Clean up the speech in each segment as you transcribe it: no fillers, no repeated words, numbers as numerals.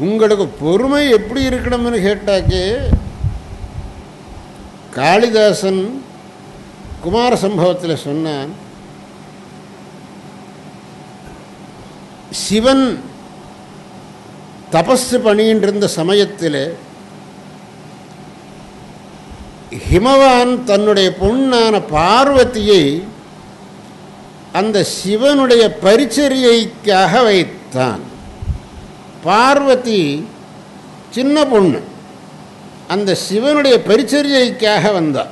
உங்களுக்கு பொறுமை எப்படி இருக்கணும்னு கேட்டாக்கே காளிதாசன் குமார சம்பவத்தில் சொன்னான், சிவன் தபஸ் பண்ணிட்டு இருந்த சமயத்தில் ஹிமவான் தன்னுடைய பொண்ணான பார்வதியை அந்த சிவனுடைய பரிச்சரியைக்காக வைத்தான். பார்வதி சின்ன பொண்ணு, அந்த சிவனுடைய பரிச்சரியைக்காக வந்தா,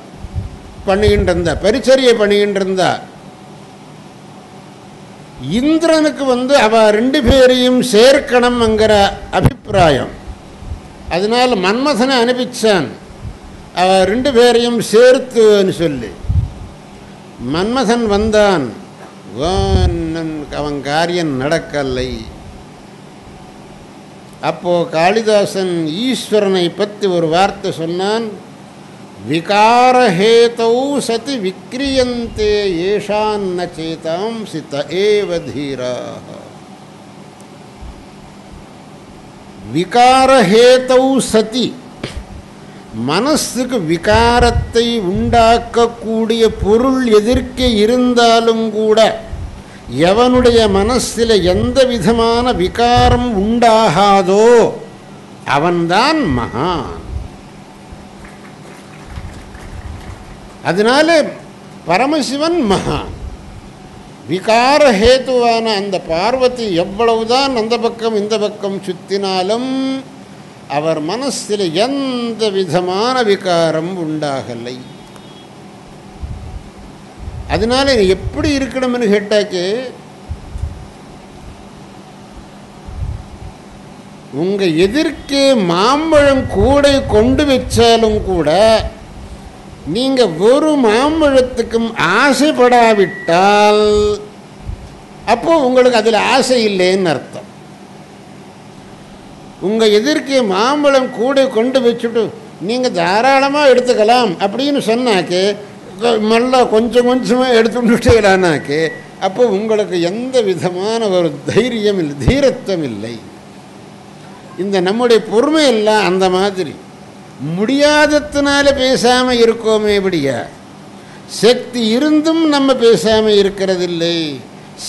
பண்ணிக்கிட்டு இருந்தா, பரிச்சரியை பண்ணிக்கிட்டு இருந்தா. இந்திரனுக்கு அவ ரெண்டு பேரையும் சேர்க்கணும்ங்கிற அபிப்பிராயம். அதனால் மன்மதனை அனுப்பிச்சான், அவ ரெண்டு பேரையும் சேர்த்துன்னு சொல்லி. மன்மதன் வந்தான், அவன் காரியம் நடக்கலை. அப்போ காளிதாசன் ஈஸ்வரனை பற்றி ஒரு வார்த்தை சொன்னான், விகாரஹேதௌ சதி விக்ரியந்தே ஏஷான்ன சேதாம் சித ஏவ தீராஹ. விகாரஹேதௌ சதி, மனசுக்கு விகாரத்தை உண்டாக்கக்கூடிய பொருள் எதிர்க்க இருந்தாலும் கூட எவனுடைய மனசில் எந்த விதமான விகாரம் உண்டாகாதோ அவன்தான் மகான். அதனால பரமசிவன் மகான். விகாரஹேத்துவான அந்த பார்வதி எவ்வளவுதான் அந்த பக்கம் இந்த பக்கம் சுத்தினாலும் அவர் மனசில் எந்த விதமான விகாரம் உண்டாகலை. அதனால எப்படி இருக்கணும்னு கேட்டாக்கு, உங்க எதிர்க்கே மாம்பழம் கூடை கொண்டு வச்சாலும் கூட நீங்க ஒரு மாம்பழத்துக்கும் ஆசைப்படாவிட்டால் அப்போ உங்களுக்கு அதில் ஆசை இல்லைன்னு அர்த்தம். உங்க எதிர்க்கே மாம்பழம் கூடை கொண்டு வச்சுட்டு நீங்க தாராளமாக எடுத்துக்கலாம் அப்படின்னு சொன்னாக்கு, நல்லா கொஞ்சம் கொஞ்சமாக எடுத்துட்டுலானாக்கு, அப்போ உங்களுக்கு எந்த விதமான ஒரு தைரியம் இல்லை, தீரத்துவம் இல்லை. இந்த நம்முடைய பொறுமை எல்லாம் அந்த மாதிரி. முடியாததுனால பேசாமல் இருக்கோமே எப்படியா, சக்தி இருந்தும் நம்ம பேசாமல் இருக்கிறதில்லை.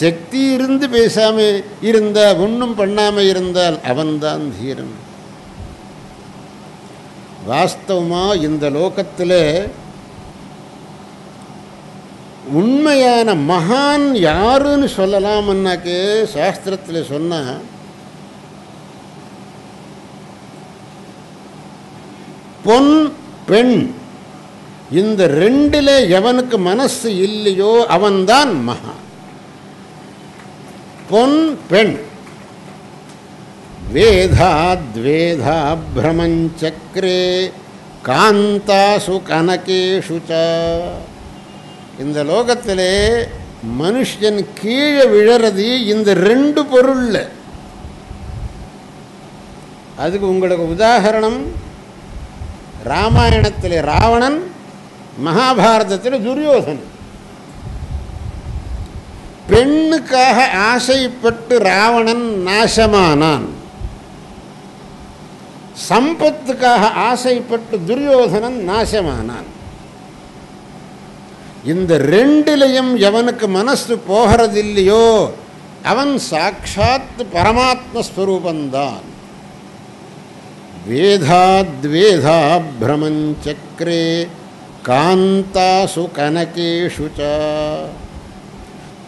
சக்தி இருந்து பேசாமல் இருந்தால், ஒன்றும் பண்ணாமல் இருந்தால் அவன்தான் தீரன். வாஸ்தவமாக இந்த லோகத்தில் உண்மையான மகான் யாருன்னு சொல்லலாம்னாக்கு சாஸ்திரத்தில் சொன்னால், பொன் பெண் இந்த ரெண்டில் எவனுக்கு மனசு இல்லையோ அவன்தான் மகான். பொன் பெண், வேதாத்வேதா பிரமஞ்சக்ரே காந்தாசு கனகேஷு ச. இந்த லோகத்திலே மனுஷன் கீழே விழறது இந்த ரெண்டு பொருள். அதுக்கு உங்களுக்கு உதாரணம் ராமாயணத்தில் ராவணன், மகாபாரதத்தில் துரியோதனன். பெண்ணுக்காக ஆசைப்பட்டு ராவணன் நாசமானான், சம்பத்துக்காக ஆசைப்பட்டு துரியோதனன் நாசமானான். இந்த ரெண்டிலையும் எவனுக்கு மனசு போகிறதில்லையோ அவன் சாட்சாத் பரமாத்மஸ்வரூபந்தான். வேதாத்வேதா பிரமஞ்சக்ரே காந்தாசு கனகேஷு ச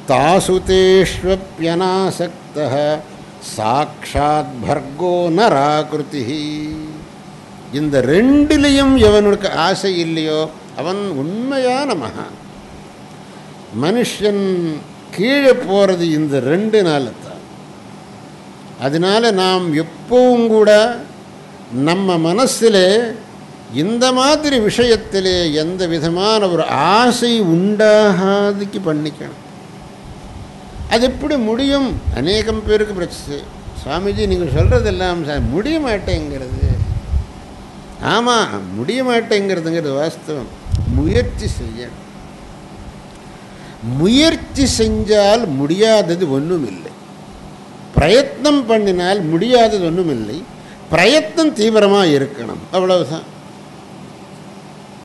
தாசு தேஷ்வப்யனாசக்தः சாக்ஷாத் பர்கோ நராகிருதி. இந்த ரெண்டிலையும் எவனுக்கு ஆசை இல்லையோ அவன் உண்மையான மகான். மனுஷன் கீழே போகிறது இந்த ரெண்டு நாள் தான். அதனால நாம் எப்பவும் கூட நம்ம மனசில் இந்த மாதிரி விஷயத்திலே எந்த விதமான ஒரு ஆசை உண்டாகாதுக்கு பண்ணிக்கணும். அது எப்படி முடியும்? அநேகம் பேருக்கு பிரச்சனை. சுவாமிஜி நீங்கள் சொல்கிறதெல்லாம் முடிய மாட்டேங்கிறது. ஆமாம், முடிய மாட்டேங்கிறதுங்கிறது வாஸ்தவம். முயற்சி செய்யணும். முயற்சி செஞ்சால் முடியாதது ஒன்றும் இல்லை, பிரயத்னம் பண்ணினால் முடியாதது ஒன்றும் இல்லை. பிரயத்தனம் தீவிரமாக இருக்கணும், அவ்வளவுதான்.